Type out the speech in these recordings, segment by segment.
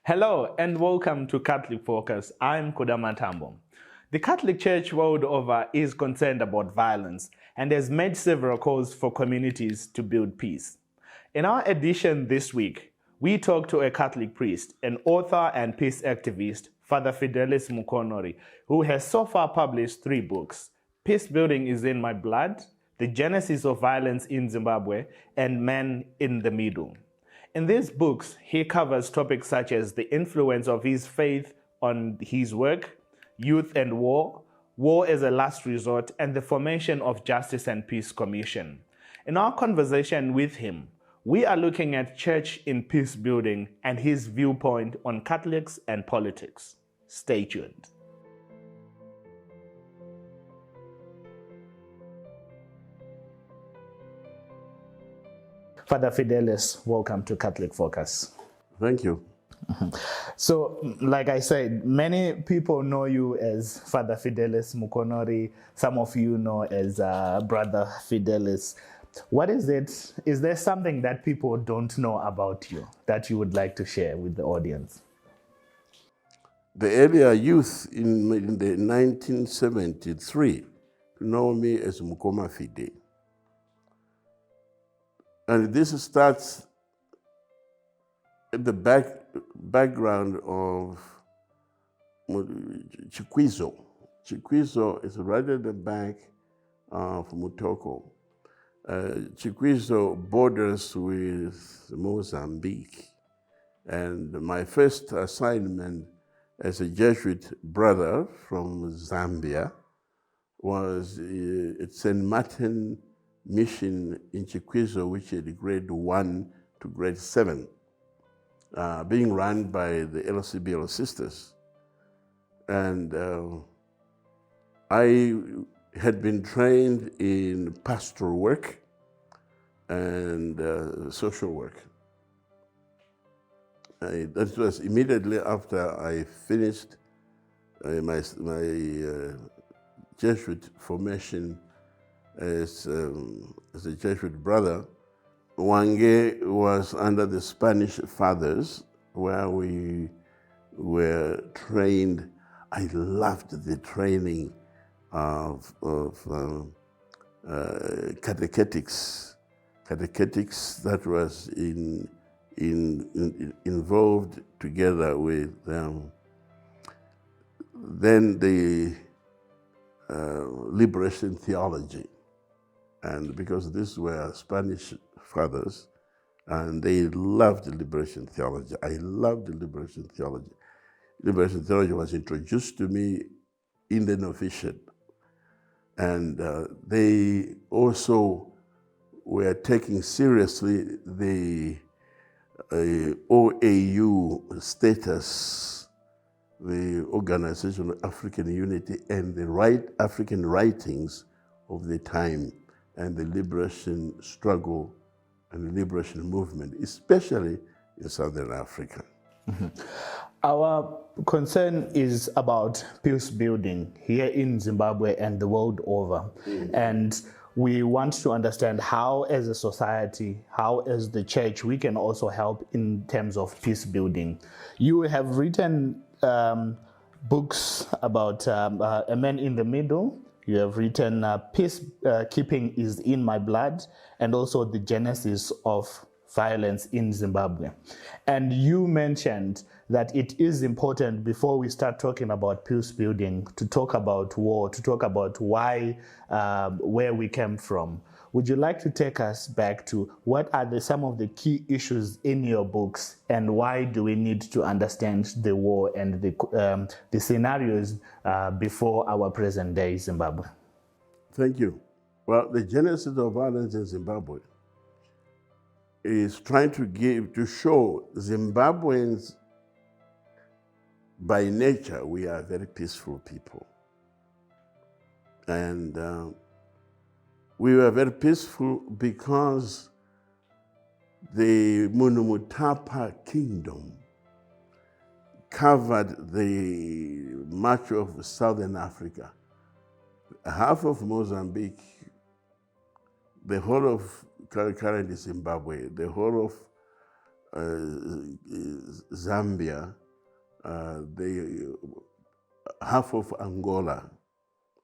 Hello and welcome to Catholic Focus. I'm Kudakwashe Matambo. The Catholic Church world over is concerned about violence and has made several calls for communities to build peace. In our edition this week, we talk to a Catholic priest, an author and peace activist, Fr Fidelis Mukonori, who has so far published 3 books: Peace Building is in My Blood, The Genesis of Violence in Zimbabwe, and Man in the Middle. In these books, he covers topics such as the influence of his faith on his work, youth and war, war as a last resort, and the formation of Justice and Peace Commission. In our conversation with him, we are looking at church in peace building and his viewpoint on Catholics and politics. Stay tuned. Fr Fidelis, welcome to Catholic Focus. Thank you. So, like I said, many people know you as Fr Fidelis Mukonori. Some of you know as Brother Fidelis. What is it? Is there something that people don't know about you that you would like to share with the audience? The earlier youth in the 1973 know me as Mukoma Fide. And this starts at the background of Chikwizo. Chikwizo is right at the back of Mutoko. Chikwizo borders with Mozambique. And my first assignment as a Jesuit brother from Zambia was at St. Martin Mission in Chikwizo, which is grade 1 to grade 7, being run by the LCBL sisters. And I had been trained in pastoral work and social work. That was immediately after I finished my Jesuit formation as a Jesuit brother. Wange was under the Spanish fathers, where we were trained. I loved the training of catechetics. Catechetics that was involved together with then the liberation theology. And because these were Spanish fathers, and they loved liberation theology. I loved liberation theology. Liberation theology was introduced to me in the novitiate. And they also were taking seriously the OAU status, the Organization of African Unity, and the African writings of the time, and the liberation struggle and the liberation movement, especially in Southern Africa. Mm-hmm. Our concern is about peace building here in Zimbabwe and the world over. Mm-hmm. And we want to understand how, as a society, how, as the church, we can also help in terms of peace building. You have written books about A Man in the Middle. You have written Peace Keeping is in My Blood, and also The Genesis of Violence in Zimbabwe. And you mentioned that it is important, before we start talking about peace building, to talk about war, to talk about why, where we came from. Would you like to take us back to what are some of the key issues in your books, and why do we need to understand the war and the scenarios before our present day Zimbabwe? Thank you. Well, the genesis of violence in Zimbabwe is trying to show Zimbabweans, by nature, we are very peaceful people. And we were very peaceful because the Munumutapa kingdom covered much of Southern Africa, half of Mozambique, the whole of current Zimbabwe, the whole of Zambia, half of Angola,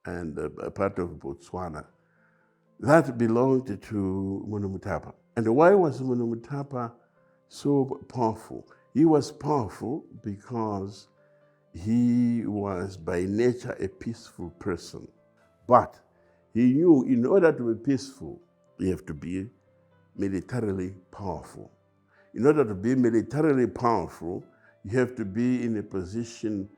and a part of Botswana. That belonged to Munomotapa. And why was Munomotapa so powerful? He was powerful because he was by nature a peaceful person. But he knew in order to be peaceful, you have to be militarily powerful. In order to be militarily powerful, you have to be in a position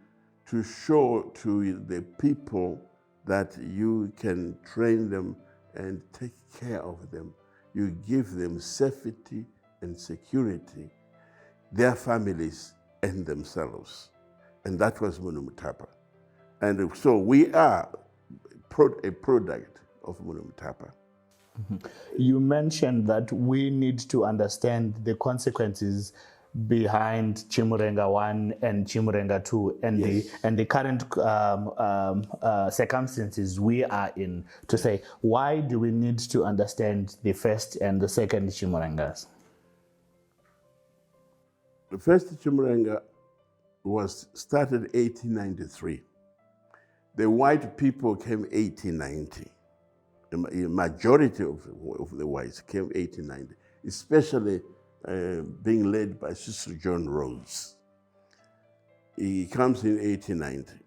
to show to the people that you can train them and take care of them. You give them safety and security, their families and themselves. And that was Munomotapa. And so we are a product of Munomotapa. You mentioned that we need to understand the consequences behind Chimurenga 1 and Chimurenga 2 and the current circumstances we are in to say, why do we need to understand the first and the second Chimurengas? The first Chimurenga was started 1893. The white people came 1890. The majority of the whites came 1890, especially being led by Sister John Rhodes. He comes in 1890.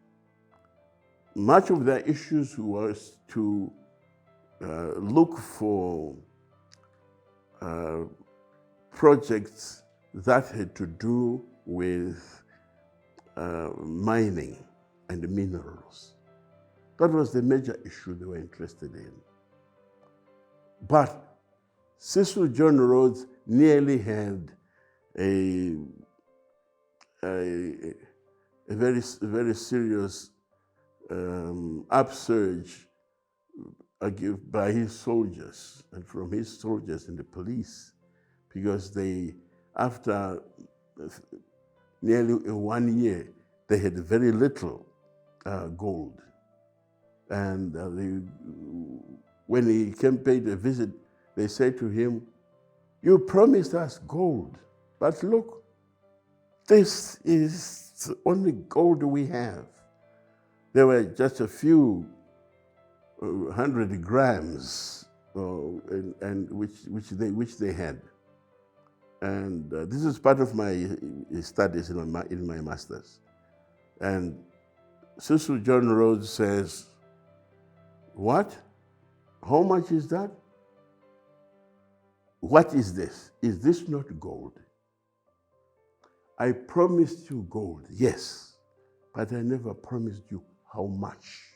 Much of their issues was to look for projects that had to do with mining and minerals. That was the major issue they were interested in. But Cecil John Rhodes nearly had a very serious upsurge by his soldiers and from his soldiers and the police, because they, after nearly 1 year, they had very little gold. And when he came paid a visit, they said to him, "You promised us gold, but look, this is the only gold we have." There were just a few 100 grams, and which they had. And this is part of my studies in my master's. And Cecil John Rhodes says, "What? How much is that? What is this? Is this not gold? I promised you gold, yes, but I never promised you how much."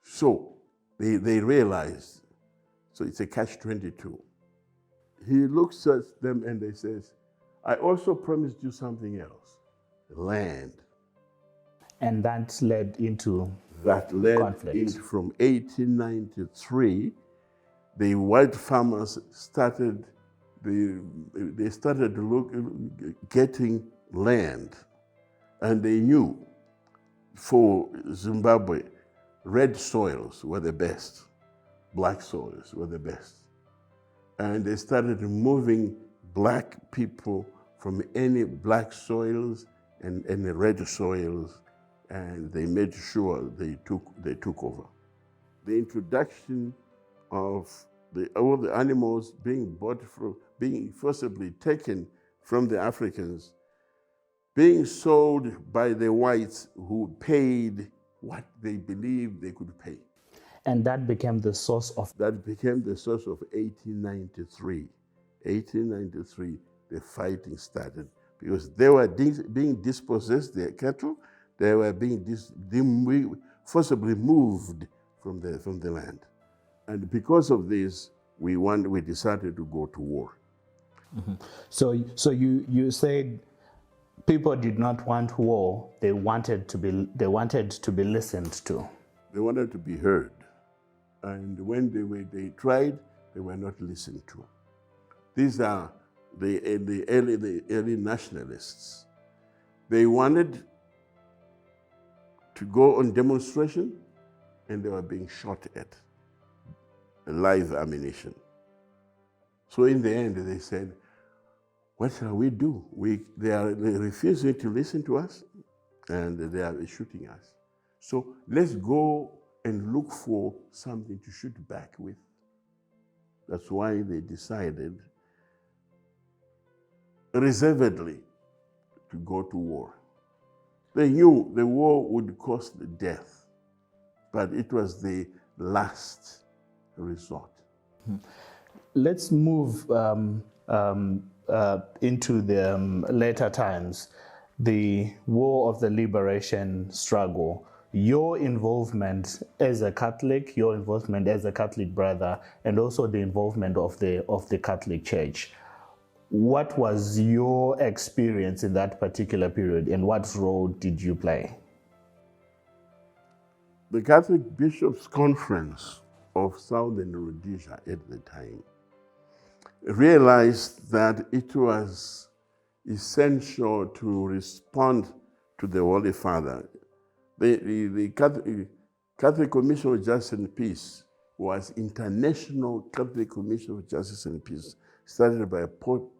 So they realized, so it's a catch-22. He looks at them and he says, "I also promised you something else, land." And that led into conflict. From 1893, the white farmers started getting land, and they knew for Zimbabwe, red soils were the best, black soils were the best. And they started moving black people from any black soils and any red soils, and they made sure they took over. The introduction of all the animals being forcibly taken from the Africans, being sold by the whites who paid what they believed they could pay. And that became the source of 1893. 1893, the fighting started because they were being dispossessed, their cattle, they were being forcibly moved from the land. And because of this, we decided to go to war. Mm-hmm. So you said people did not want war, they wanted to be listened to. They wanted to be heard. And when they tried, they were not listened to. These are the early nationalists. They wanted to go on demonstration, and they were being shot at, live ammunition. So in the end, they said, what shall we do? They are refusing to listen to us, and they are shooting us. So let's go and look for something to shoot back with. That's why they decided reservedly to go to war. They knew the war would cost death, but it was the last resort. Let's move into the later times, the War of the Liberation struggle. Your involvement as a Catholic, your involvement as a Catholic brother, and also the involvement of the Catholic Church. What was your experience in that particular period, and what role did you play? The Catholic Bishops' Conference of Southern Rhodesia at the time realized that it was essential to respond to the Holy Father. The Catholic Commission of Justice and Peace was International Catholic Commission of Justice and Peace, started by Pope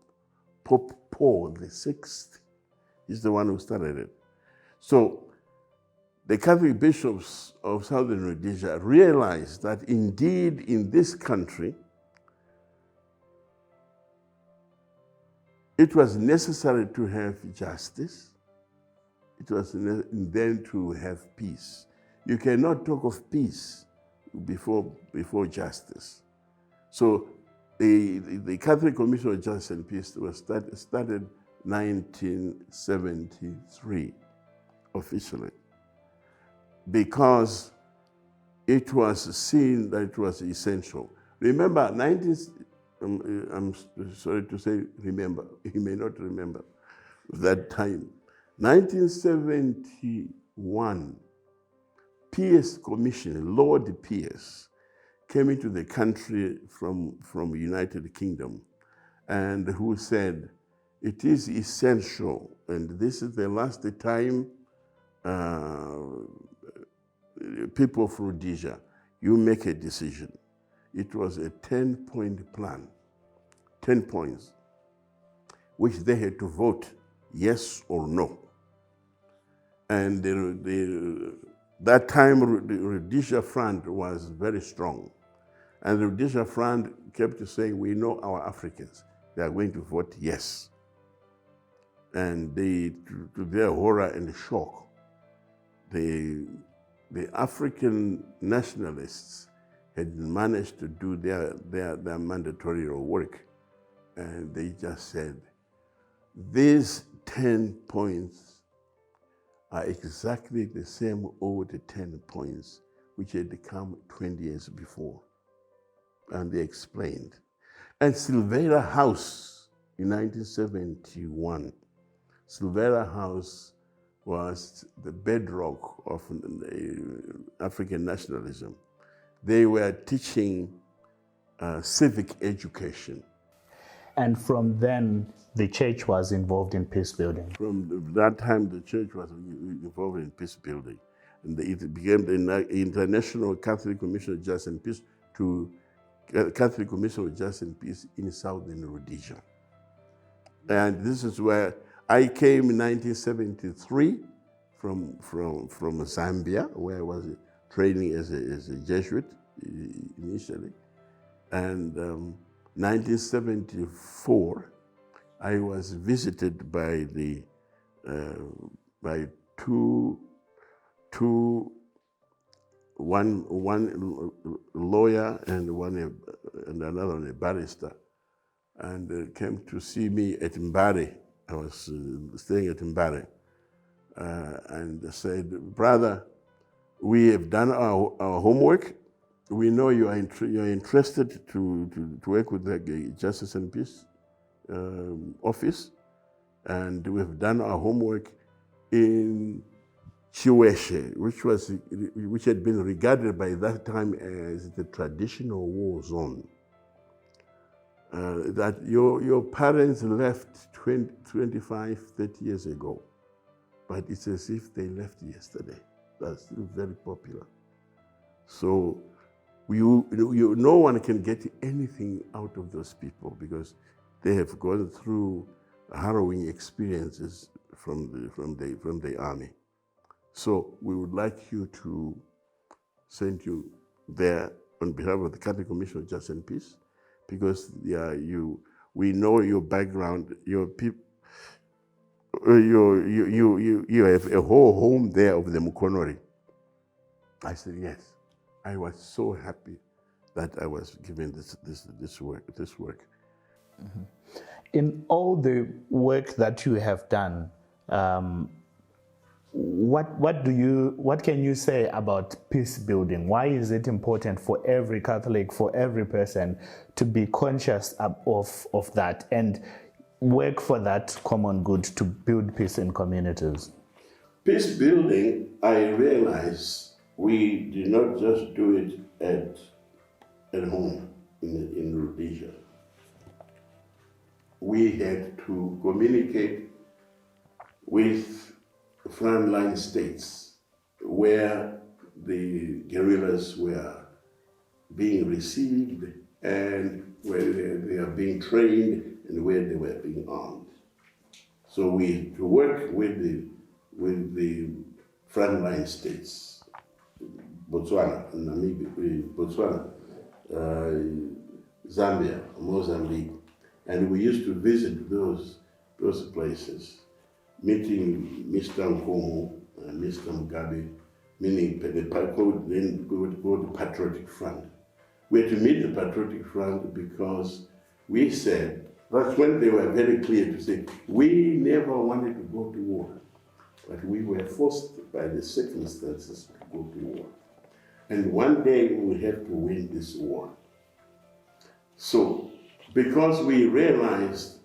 Paul VI. He's the one who started it. So the Catholic bishops of Southern Rhodesia realized that indeed in this country, it was necessary to have justice. It was then to have peace. You cannot talk of peace before justice. So the Catholic Commission of Justice and Peace was started 1973 officially, because it was seen that it was essential. Remember, I'm sorry to say remember, you may not remember that time. 1971, Pierce Commission, Lord Pierce, came into the country from United Kingdom, and who said, it is essential, and this is the last time people of Rhodesia, you make a decision. It was a 10-point plan, 10 points, which they had to vote yes or no. And that time, the Rhodesia Front was very strong. And the Rhodesia Front kept saying, we know our Africans, they are going to vote yes. And to their horror and shock, the African nationalists had managed to do their mandatory work. And they just said, these 10 points are exactly the same old 10 points which had come 20 years before. And they explained. And Silvera House in 1971, Silvera House was the bedrock of African nationalism. They were teaching civic education. And from then, the church was involved in peace building. From that time, the church was involved in peace building. And it became the International Catholic Commission of Justice and Peace to Catholic Commission of Justice and Peace in Southern Rhodesia. And this is where I came in 1973 from Zambia, where I was training as a Jesuit initially. And 1974, I was visited by one lawyer and another one, a barrister, and came to see me at Mbare. I was staying at Mbare, and said, brother, we have done our homework. We know you are interested to work with the Justice and Peace office, and we have done our homework in Chiweshe, which had been regarded by that time as the traditional war zone. That your parents left 25, 30 years ago, but it's as if they left yesterday. That's still very popular. So no one can get anything out of those people because they have gone through harrowing experiences from the army. So we would like you to send you there on behalf of the Catholic Commission of Justice and Peace, because we know your background, your people. You have a whole home there of the Mukonori. I said yes. I was so happy that I was given this work. Mm-hmm. In all the work that you have done, what can you say about peace building? Why is it important for every Catholic, for every person, to be conscious of that and work for that common good to build peace in communities? Peace building, I realize we did not just do it at home in Rhodesia. We had to communicate with frontline states where the guerrillas were being received and where they are being trained and where they were being armed. So we had to work with the frontline states, Botswana, Namibia, Botswana, Zambia, Mozambique, and we used to visit those places, meeting Mr. Nkomo and Mr. Mugabe, meaning then we would go to Patriotic Front. We had to meet the Patriotic Front because we said, that's when they were very clear to say, we never wanted to go to war, but we were forced by the circumstances to go to war. And one day we have to win this war. So, because we realized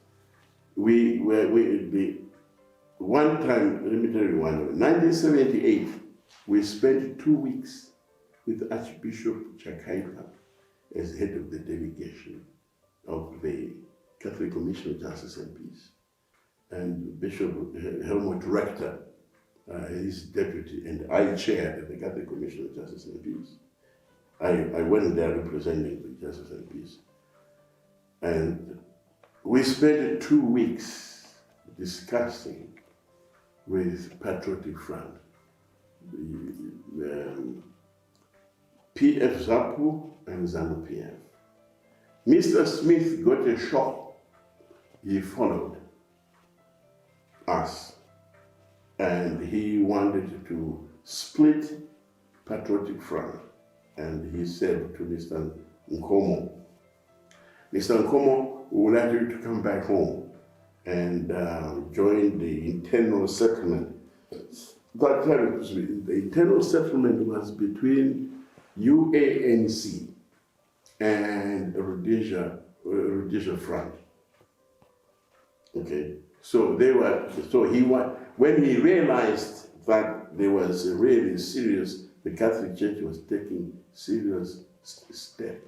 one time, let me tell you one, in 1978, we spent 2 weeks with Archbishop Chakaita as head of the delegation of the Catholic Commission of Justice and Peace, and Bishop Helmut Rector, his deputy, and I chaired the Catholic Commission of Justice and Peace. I went there representing the Justice and Peace. And we spent 2 weeks discussing with Patriotic Front, PF ZAPU and ZANU-PF. Mr. Smith got a shock. He followed us, and he wanted to split Patriotic Front. And he said to Mr. Nkomo, Mr. Nkomo, we would like you to come back home and join the internal settlement. That time, the internal settlement was between UANC and Rhodesia Front. Okay, so when he realized that there was a really serious, the Catholic Church was taking serious step,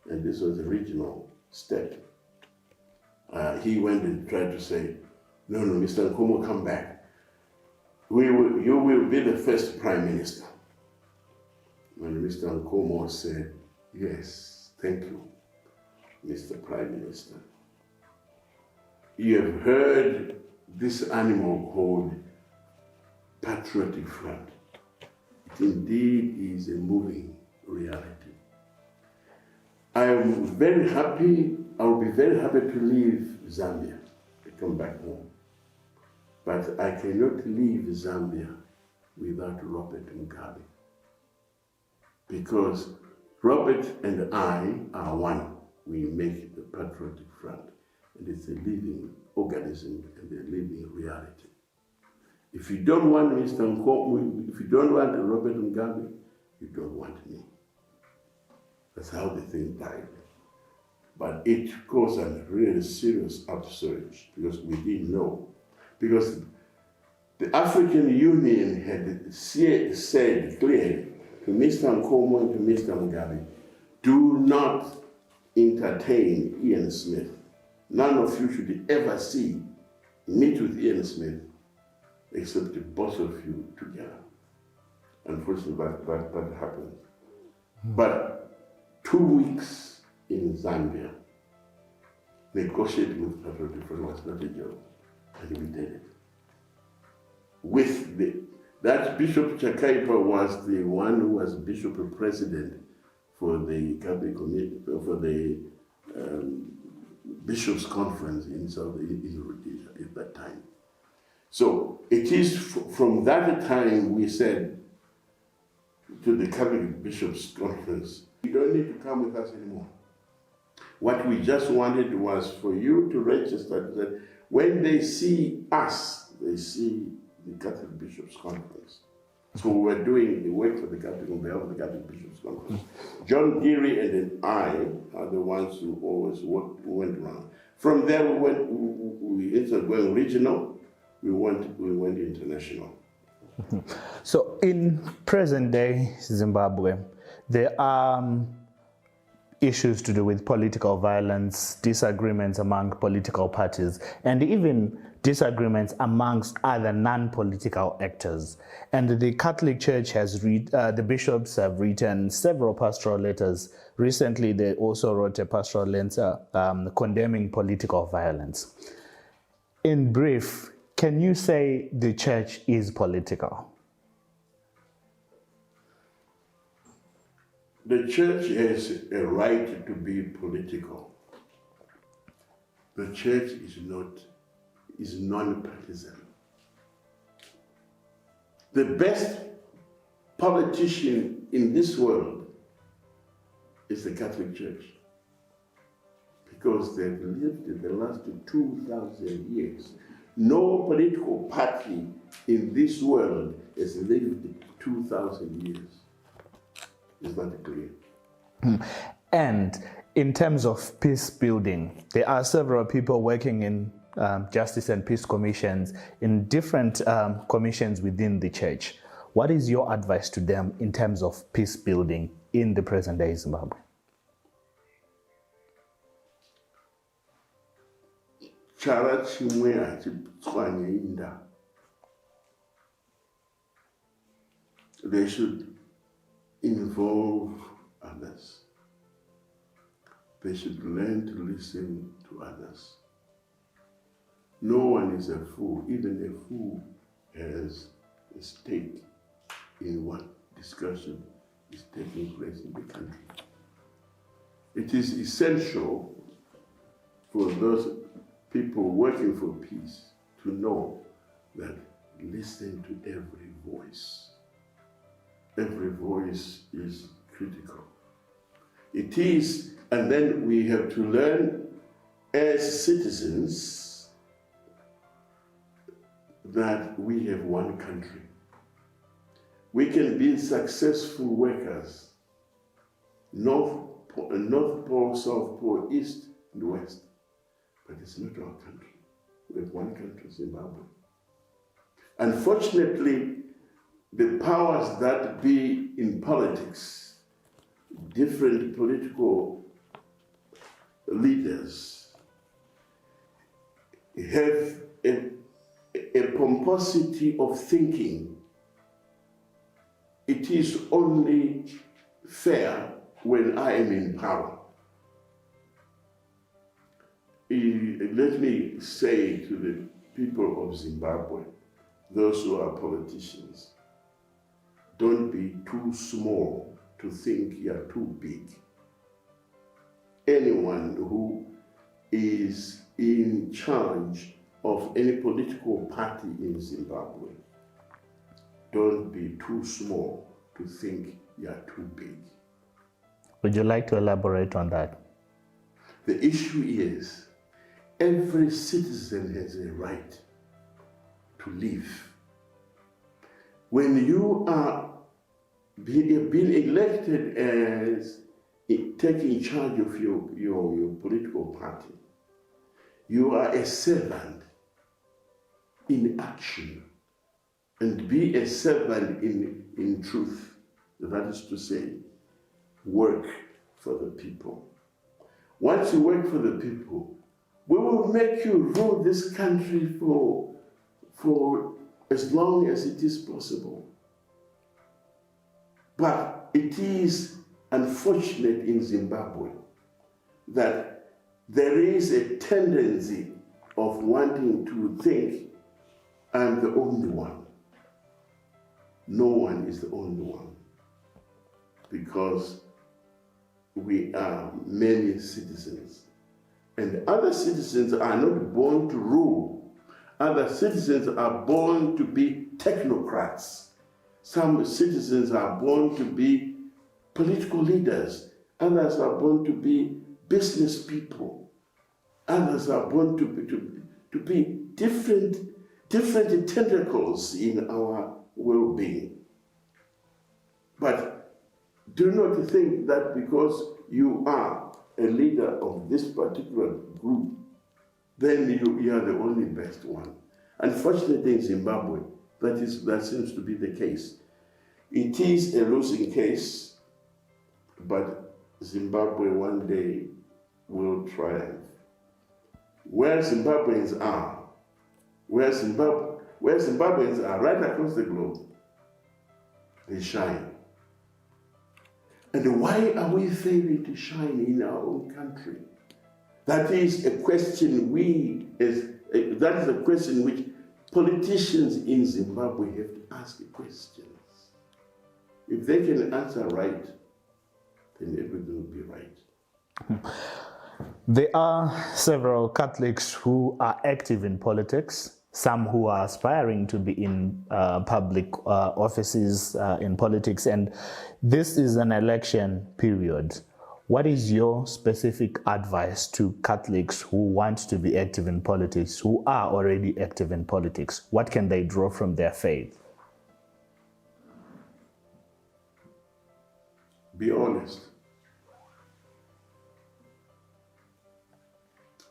and this was a regional step, he went and tried to say, no, Mr. Nkomo, come back. You will be the first Prime Minister. When Mr. Nkomo said, yes, thank you, Mr. Prime Minister. You have heard this animal called Patriotic Front. It indeed is a moving reality. I am very happy, I will be very happy to leave Zambia, to come back home. But I cannot leave Zambia without Robert Mugabe. Because Robert and I are one. We make the Patriotic Front. And it's a living organism and a living reality. If you don't want Mr. Nkomo, if you don't want Robert Mugabe, you don't want me. That's how the thing died. But it caused a really serious upsurge because we didn't know. Because the African Union had said clearly to Mr. Nkomo and to Mr. Mugabe, do not entertain Ian Smith. None of you should ever meet with Ian Smith, except the both of you together. Unfortunately, that happened. But 2 weeks in Zambia, negotiating with Fr was not a joke, and we did it. With that Bishop Chakaipa was the one who was Bishop President for the Catholic Committee, for the Bishops' Conference in Rhodesia at that time. So it is from that time we said to the Catholic Bishops' Conference, you don't need to come with us anymore. What we just wanted was for you to register that when they see us, they see the Catholic Bishops' Conference. So we were doing the work for the Catholic on behalf of the Catholic Bishops' Conference. John Geary and then I are the ones who always went around. From there instead of going regional, we went international. So in present day Zimbabwe, there are issues to do with political violence, disagreements among political parties, and even disagreements amongst other non-political actors. And the Catholic Church has the bishops have written several pastoral letters. Recently, they also wrote a pastoral letter condemning political violence. In brief, can you say the church is political? The church has a right to be political. The church is non-partisan. The best politician in this world is the Catholic Church, because they've lived in the last 2,000 years. No political party in this world has lived 2,000 years. Is that clear? And in terms of peace building, there are several people working in justice and peace commissions, in different commissions within the church. What is your advice to them in terms of peace building in the present day Zimbabwe? Chala chimwe achitswanyinda. They should involve others. They should learn to listen to others. No one is a fool. Even a fool has a stake in what discussion is taking place in the country. It is essential for those people working for peace to know that listen to every voice. Every voice is critical. It is, and then we have to learn as citizens that we have one country. We can be successful workers, North Pole, South Pole, East and West, but it's not our country. We have one country, Zimbabwe. Unfortunately, the powers that be in politics, different political leaders, have a pomposity of thinking. It is only fair when I am in power. Let me say to the people of Zimbabwe, those who are politicians, don't be too small to think you're too big. Anyone who is in charge of any political party in Zimbabwe, don't be too small to think you're too big. Would you like to elaborate on that? The issue is, every citizen has a right to live. When you are being elected as taking charge of your political party, you are a servant in action, and be a servant in truth. That is to say, work for the people. Once you work for the people, we will make you rule this country for as long as it is possible. But it is unfortunate in Zimbabwe that there is a tendency of wanting to think, I'm the only one. No one is the only one, because we are many citizens. And other citizens are not born to rule. Other citizens are born to be technocrats. Some citizens are born to be political leaders. Others are born to be business people. Others are born to be different tentacles in our well-being. But do not think that because you are a leader of this particular group, then you are the only best one. Unfortunately, in Zimbabwe, that seems to be the case. It is a losing case, but Zimbabwe one day will triumph. Where Zimbabweans are right across the globe, they shine. And why are we failing to shine in our own country? That is a question that is a question which politicians in Zimbabwe have to ask questions. If they can answer right, then everything will be right. There are several Catholics who are active in politics, some who are aspiring to be in public offices in politics, and this is an election period. What is your specific advice to Catholics who want to be active in politics, who are already active in politics? What can they draw from their faith? Be honest.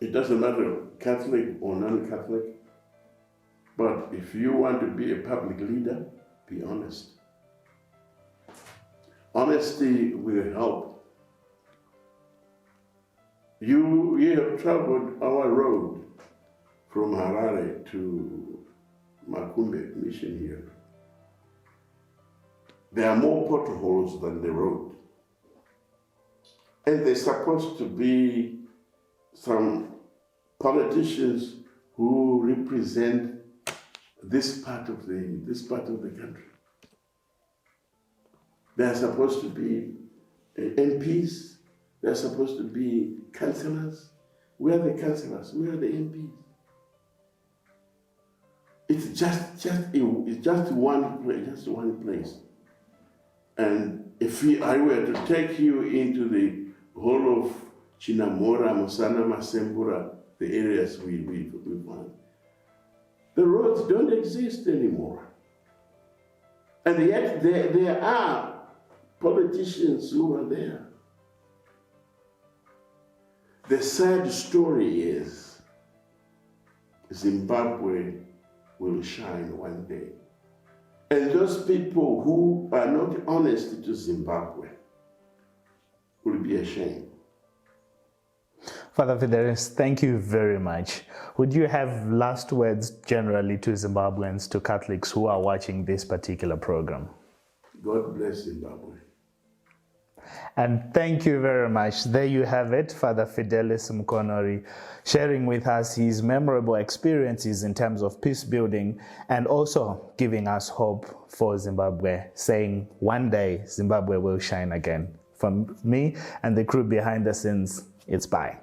It doesn't matter Catholic or non-Catholic, but if you want to be a public leader, be honest. Honesty will help. You have traveled our road from Harare to Makumbe mission here. There are more potholes than the road. And there's supposed to be some politicians who represent this part of the country. There are supposed to be MPs. There are supposed to be councillors. Where are the councillors? Where are the MPs? It's just one place. And if I were to take you into the whole of Chinamora, Musana, Masembura, the areas we find, the roads don't exist anymore. And yet there are politicians who are there. The sad story is Zimbabwe will shine one day. And those people who are not honest to Zimbabwe will be ashamed. Father Fidelis, thank you very much. Would you have last words generally to Zimbabweans, to Catholics who are watching this particular program? God bless Zimbabwe. And thank you very much. There you have it, Fr Fidelis Mukonori, sharing with us his memorable experiences in terms of peace building and also giving us hope for Zimbabwe, saying one day Zimbabwe will shine again. From me and the crew behind the scenes, it's bye.